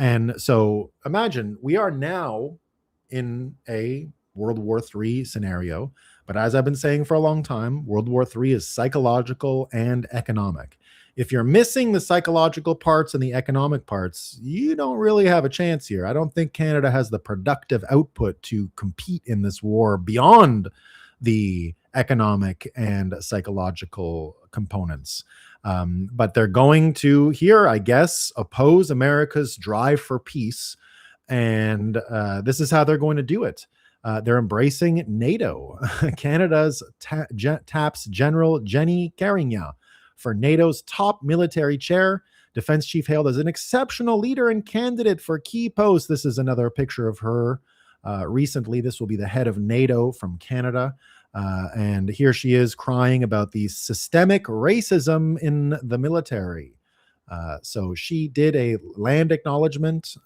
And so imagine we are now in a World War III scenario. But as I've been saying for a long time, World War III is psychological and economic. If you're missing the psychological parts and the economic parts, you don't really have a chance here. I don't think Canada has the productive output to compete in this war beyond the economic and psychological components. But they're going to here, I guess, oppose America's drive for peace. And this is how they're going to do it. They're embracing NATO. Canada's taps General Jenny Carignan for NATO's top military chair. Defense chief hailed as an exceptional leader and candidate for key posts. This is another picture of her recently. This will be the head of NATO from Canada. And here she is crying about the systemic racism in the military. So she did a land acknowledgement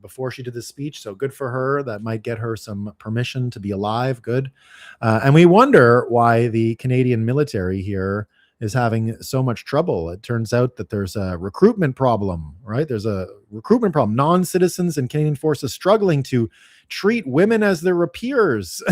before she did the speech. So good for her. That might get her some permission to be alive. Good. And we wonder why the Canadian military here is having so much trouble. It turns out that there's a recruitment problem, right? There's a recruitment problem. Non-citizens in Canadian forces struggling to treat women as their peers.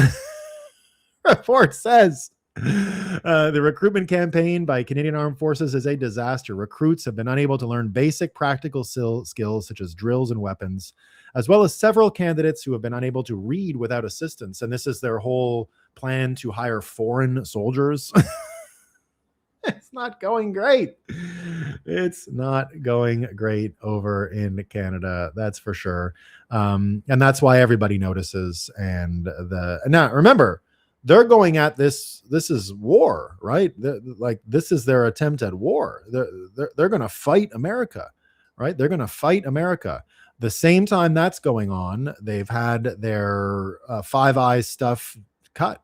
Report says the recruitment campaign by Canadian Armed Forces is a disaster. Recruits have been unable to learn basic practical skills such as drills and weapons, as well as several candidates who have been unable to read without assistance. And this is their whole plan to hire foreign soldiers. It's not going great. It's not going great over in Canada, that's for sure. And that's why everybody notices. And now remember, they're going at this. This is war, right? Like this is their attempt at war. They're going to fight America, right? They're going to fight America. The same time that's going on, they've had their Five Eyes stuff cut.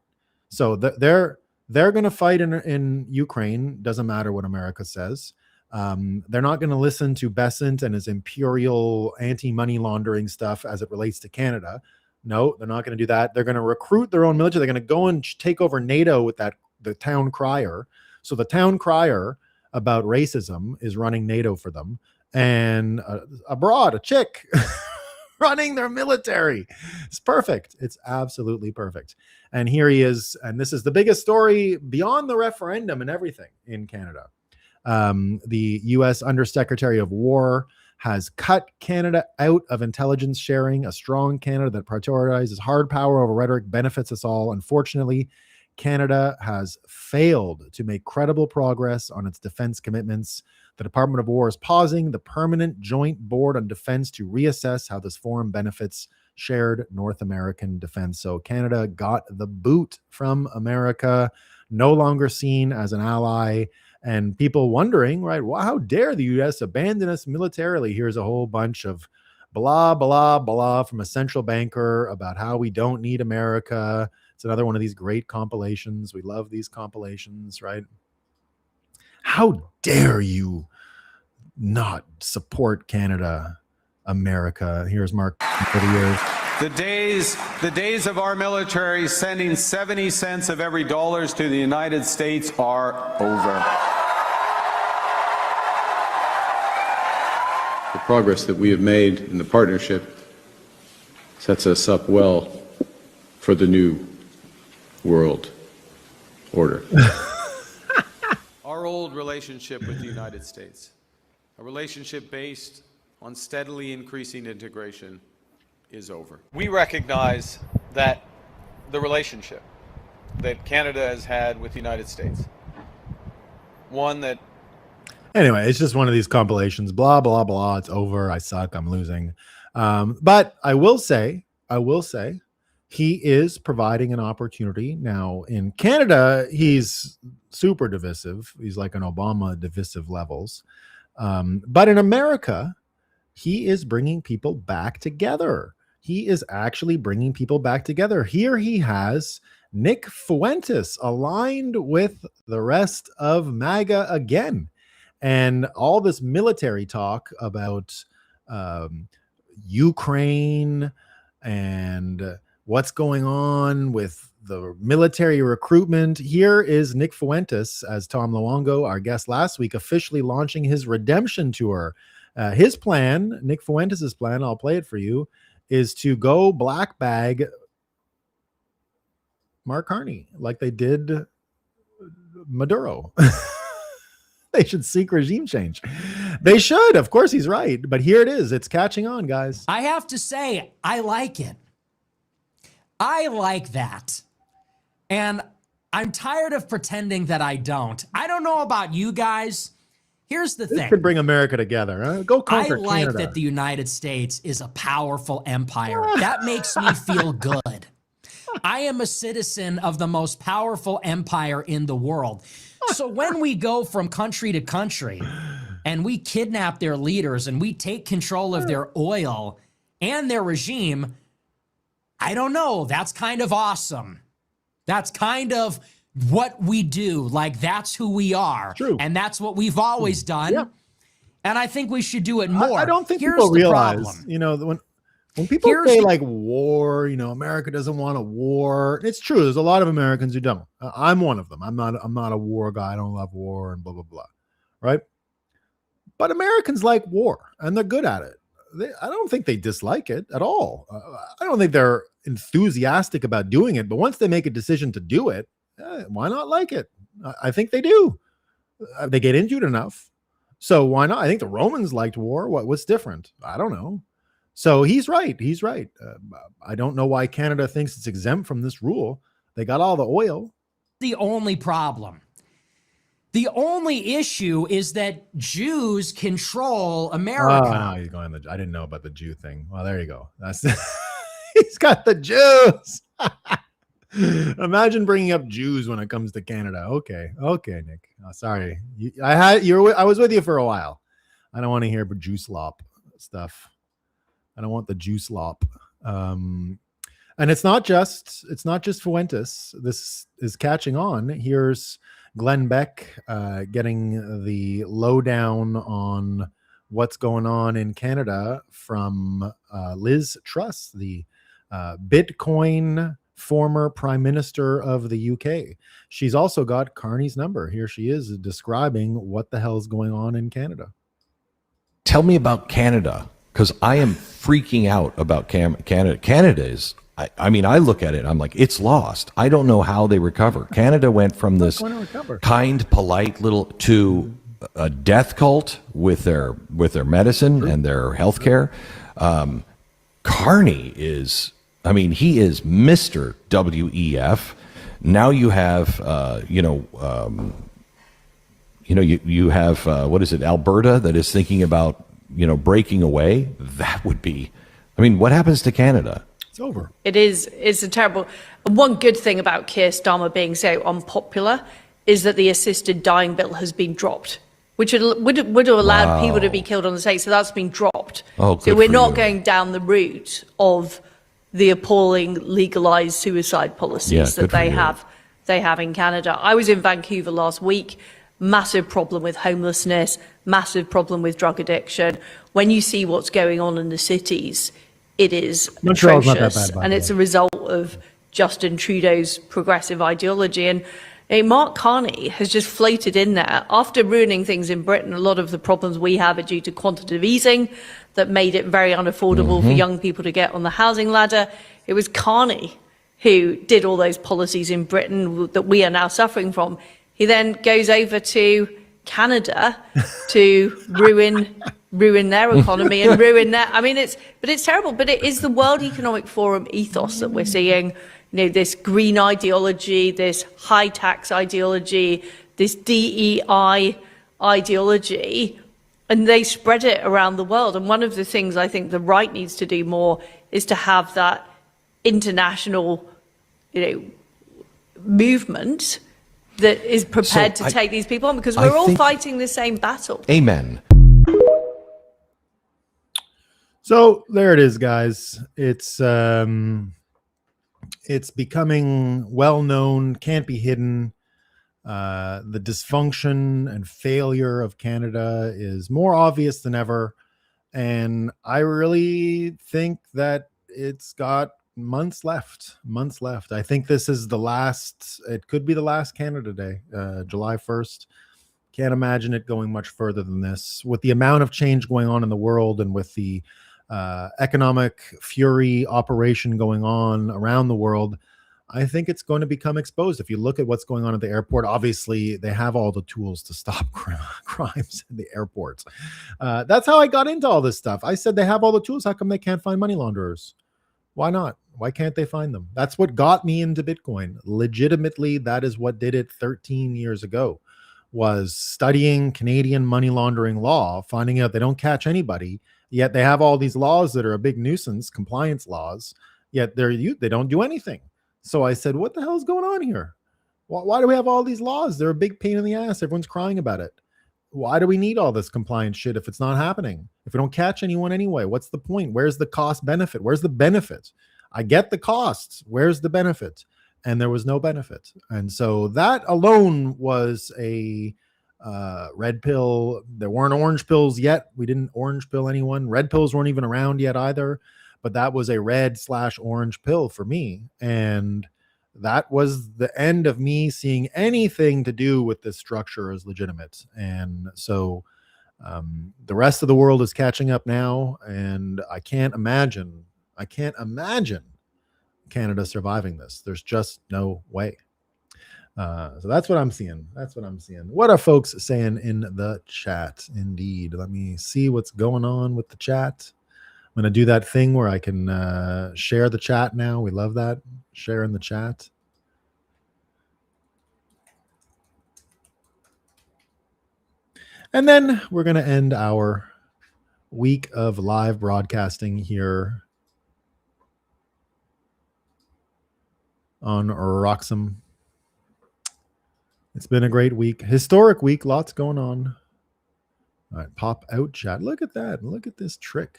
So they're going to fight in Ukraine. Doesn't matter what America says. They're not going to listen to Besant and his imperial anti-money laundering stuff as it relates to Canada. No, they're not going to do that. They're going to recruit their own military. They're going to go and take over NATO with the town crier. So the town crier about racism is running NATO for them. And abroad, a chick, running their military. It's perfect. It's absolutely perfect. And here he is. And this is the biggest story beyond the referendum and everything in Canada. The U.S. Undersecretary of War has cut Canada out of intelligence sharing. A strong Canada that prioritizes hard power over rhetoric benefits us all. Unfortunately, Canada has failed to make credible progress on its defense commitments. The Department of War is pausing the Permanent Joint Board on Defense to reassess how this forum benefits shared North American defense. So Canada got the boot from America, no longer seen as an ally. And people wondering, right, well, how dare the U.S. abandon us militarily? Here's a whole bunch of blah, blah, blah from a central banker about how we don't need America. It's another one of these great compilations. We love these compilations, right? How dare you not support Canada, America? Here's Mark for the years. The days of our military sending 70 cents of every dollars to the United States are over. The progress that we have made in the partnership sets us up well for the new world order. Our old relationship with the United States, a relationship based on steadily increasing integration, is over. We recognize that the relationship that Canada has had with the United States, one that Anyway, it's just one of these compilations, blah, blah, blah. It's over. I suck. I'm losing. But I will say, he is providing an opportunity. Now, in Canada, he's super divisive. He's like an Obama divisive levels. But in America, he is bringing people back together. He is actually bringing people back together. Here he has Nick Fuentes aligned with the rest of MAGA again. And all this military talk about Ukraine and what's going on with the military recruitment. Here is Nick Fuentes, as Tom Luongo, our guest last week, officially launching his redemption tour. His plan, Nick Fuentes' plan, I'll play it for you, is to go black bag Mark Carney like they did Maduro. They should seek regime change. They should. Of course, he's right. But here it is. It's catching on, guys. I have to say, I like it. I like that. And I'm tired of pretending that I don't. I don't know about you guys. Here's the This thing. could bring America together. Huh? Go conquer I like Canada. that the United States is a powerful empire. That makes me feel good. I am a citizen of the most powerful empire in the world. So when we go from country to country and we kidnap their leaders and we take control of their oil and their regime, I don't know. That's kind of awesome. That's kind of what we do. Like, that's who we are. True. And that's what we've always done. Yeah. And I think we should do it more. I don't think Here's people the realize, problem. you know, when people say like war, you know, America doesn't want a war. It's true. There's a lot of Americans who don't. I'm one of them. I'm not a war guy. I don't love war and blah, blah, blah. Right. But Americans like war and they're good at it. I don't think they dislike it at all. I don't think they're enthusiastic about doing it. But once they make a decision to do it, why not like it? I think they do. They get into it enough. So why not? I think the Romans liked war. What's different? I don't know. So he's right. He's right. I don't know why Canada thinks it's exempt from this rule. They got all the oil. The only problem. The only issue is that Jews control America. Oh, he's going. I didn't know about the Jew thing. Well, there you go. That's he's got the Jews. Imagine bringing up Jews when it comes to Canada. Okay, Nick. Sorry, I was with you for a while. I don't want to hear about Jew slop stuff. I don't want the Jew slop. And it's not just Fuentes. This is catching on. Here's Glenn Beck getting the lowdown on what's going on in Canada from Liz Truss, the Bitcoin former Prime Minister of the UK. She's also got Carney's number. Here she is describing what the hell is going on in Canada. Tell me about Canada. because I am freaking out about Canada. Canada is, I mean, I look at it, I'm like, it's lost. I don't know how they recover. Canada went from this kind, polite little to a death cult with their medicine and their healthcare. Carney is, I mean, he is Mr. WEF. Now you have, you have, what is it, Alberta that is thinking about, breaking away. That would be, I mean, what happens to Canada? It's over. It's a terrible. One good thing about Keir Starmer being so unpopular is that the assisted dying bill has been dropped, which would have allowed people to be killed on the stake. So that's been dropped. Oh, so we're not going down the route of the appalling legalized suicide policies that they have in Canada. I was in Vancouver last week. Massive problem with homelessness, massive problem with drug addiction. When you see what's going on in the cities, it is Montreal's not that atrocious, bad, by and the it's way. a result of Justin Trudeau's progressive ideology. And Mark Carney has just floated in there after ruining things in Britain. A lot of the problems we have are due to quantitative easing that made it very unaffordable for young people to get on the housing ladder. It was Carney who did all those policies in Britain that we are now suffering from. He then goes over to Canada to ruin their economy and ruin their. I mean, it's terrible. But it is the World Economic Forum ethos that we're seeing. This green ideology, this high tax ideology, this DEI ideology, and they spread it around the world. And one of the things I think the right needs to do more is to have that international, movement that is prepared to take these people on, because we're all fighting the same battle. Amen. So there it is, guys. It's becoming well known, can't be hidden. The dysfunction and failure of Canada is more obvious than ever, and I really think that it's got months left. I think this is the last, it could be the last Canada Day, July 1st. Can't imagine it going much further than this. With the amount of change going on in the world, and with the economic fury operation going on around the world, I think it's going to become exposed. If you look at what's going on at the airport, obviously they have all the tools to stop crimes in the airports. That's how I got into all this stuff. I said they have all the tools. How come they can't find money launderers? Why not? Why can't they find them? That's what got me into Bitcoin. Legitimately, that is what did it 13 years ago, was studying Canadian money laundering law, finding out they don't catch anybody, yet they have all these laws that are a big nuisance, compliance laws, yet they don't do anything. So I said, what the hell is going on here? Why do we have all these laws? They're a big pain in the ass. Everyone's crying about it. Why do we need all this compliance shit if it's not happening? If we don't catch anyone anyway, what's the point? Where's the cost benefit? Where's the benefit? I get the costs. Where's the benefit? And there was no benefit. And so that alone was a red pill. There weren't orange pills yet. We didn't orange pill anyone. Red pills weren't even around yet either. But that was a red/orange pill for me. And that was the end of me seeing anything to do with this structure as legitimate. And so the rest of the world is catching up now, and I can't imagine Canada surviving this. There's just no way. So that's what I'm seeing. What are folks saying in the chat? Indeed. Let me see what's going on with the chat. I'm going to do that thing where I can share the chat now. We love that. Share in the chat. And then we're going to end our week of live broadcasting here on Roxham. It's been a great week. Historic week. Lots going on. All right. Pop out chat. Look at that. Look at this trick.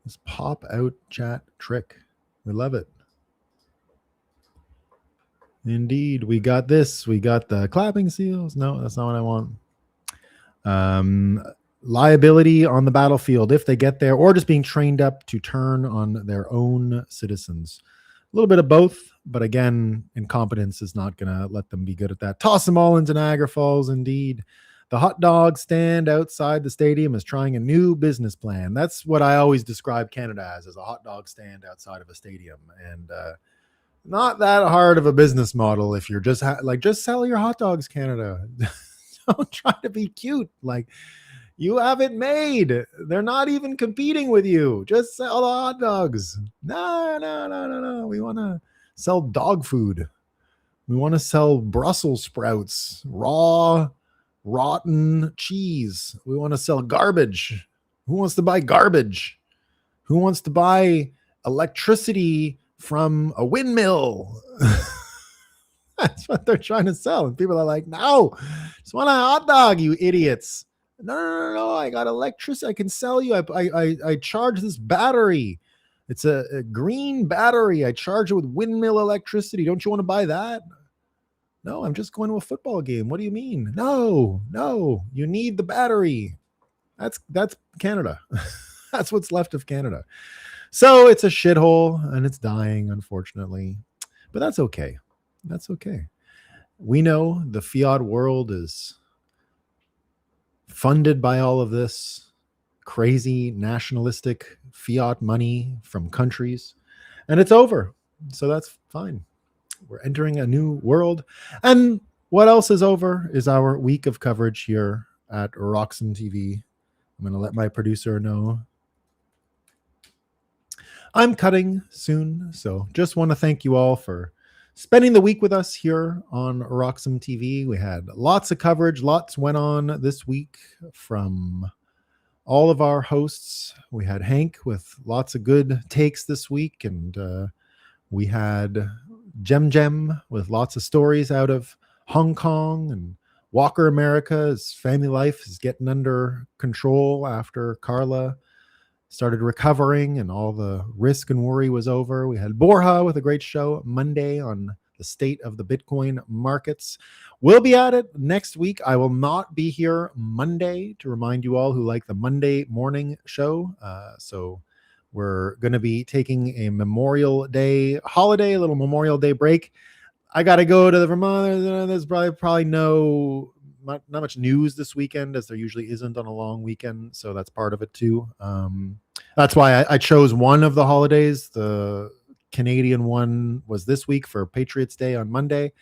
This pop out chat trick. We love it. Indeed. We got this. We got the clapping seals. No, that's not what I want. Liability on the battlefield if they get there, or just being trained up to turn on their own citizens. A little bit of both, but again, incompetence is not going to let them be good at that. Toss them all into Niagara Falls. Indeed. The hot dog stand outside the stadium is trying a new business plan. That's what I always describe Canada as a hot dog stand outside of a stadium. And not that hard of a business model if you're just just sell your hot dogs, Canada. Don't try to be cute. Like, you have it made. They're not even competing with you. Just sell the hot dogs. No. We want to sell dog food. We want to sell Brussels sprouts, raw, rotten cheese. We want to sell garbage. Who wants to buy garbage? Who wants to buy electricity from a windmill? That's what they're trying to sell. And people are like, no, just want a hot dog, you idiots. No. I got electricity. I can sell you. I charge this battery. It's a green battery. I charge it with windmill electricity. Don't you want to buy that? No, I'm just going to a football game. What do you mean? No, you need the battery. That's Canada. That's what's left of Canada. So it's a shithole and it's dying, unfortunately. But that's okay. That's okay. We know the fiat world is funded by all of this crazy nationalistic fiat money from countries, and it's over. So that's fine. We're entering a new world. And what else is over is our week of coverage here at Roxham TV. I'm going to let my producer know I'm cutting soon. So just want to thank you all for spending the week with us here on Roxham TV. We had lots of coverage. Lots went on this week from all of our hosts. We had Hank with lots of good takes this week. And we had Jem with lots of stories out of Hong Kong, and Walker America's family life is getting under control after Carla started recovering and all the risk and worry was over. We had Borja with a great show Monday on the state of the Bitcoin markets. We'll be at it next week. I will not be here Monday, to remind you all who like the Monday morning show. So we're going to be taking a Memorial Day holiday, a little Memorial Day break. I got to go to the Vermont. There's probably not much news this weekend, as there usually isn't on a long weekend. So that's part of it too. That's why I chose one of the holidays. The Canadian one was this week for Patriots Day on Monday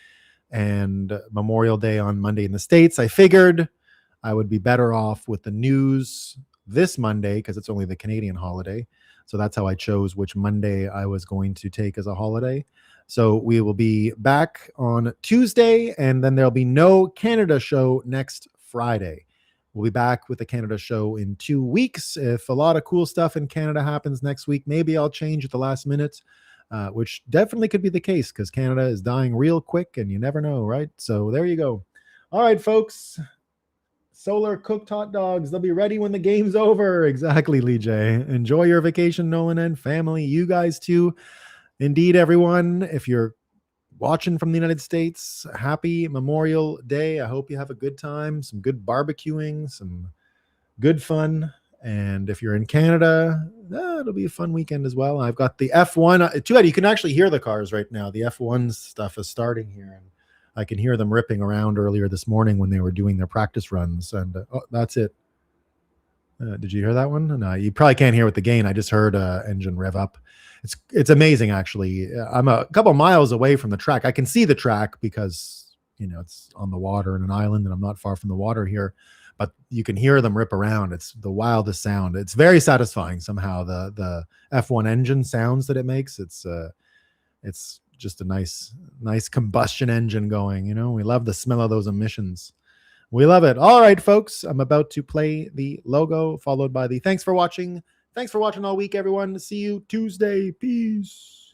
and Memorial Day on Monday in the States. I figured I would be better off with the news this Monday because it's only the Canadian holiday. So that's how I chose which Monday I was going to take as a holiday. So we will be back on Tuesday, and then there'll be no Canada show next Friday. We'll be back with the Canada show in 2 weeks. If a lot of cool stuff in Canada happens next week, maybe I'll change at the last minute, which definitely could be the case because Canada is dying real quick and you never know, right? So there you go. All right, folks. Solar cooked hot dogs. They'll be ready when the game's over. Exactly, Lee J. Enjoy your vacation, Nolan and family. You guys too. Indeed, everyone. If you're watching from the United States, happy Memorial Day. I hope you have a good time, some good barbecuing, some good fun. And if you're in Canada, it'll be a fun weekend as well. I've got the F1. Too bad you can actually hear the cars right now. The F1 stuff is starting here. And I can hear them ripping around earlier this morning when they were doing their practice runs. And that's it. Did you hear that one? No, you probably can't hear with the gain. I just heard engine rev up. It's amazing, actually. I'm a couple miles away from the track. I can see the track because, it's on the water in an island and I'm not far from the water here. But you can hear them rip around. It's the wildest sound. It's very satisfying somehow. The F1 engine sounds that it makes. It's just a nice combustion engine going. We love the smell of those emissions. We love it. All right, folks. I'm about to play the logo followed by the thanks for watching. Thanks for watching all week, everyone. See you Tuesday. Peace.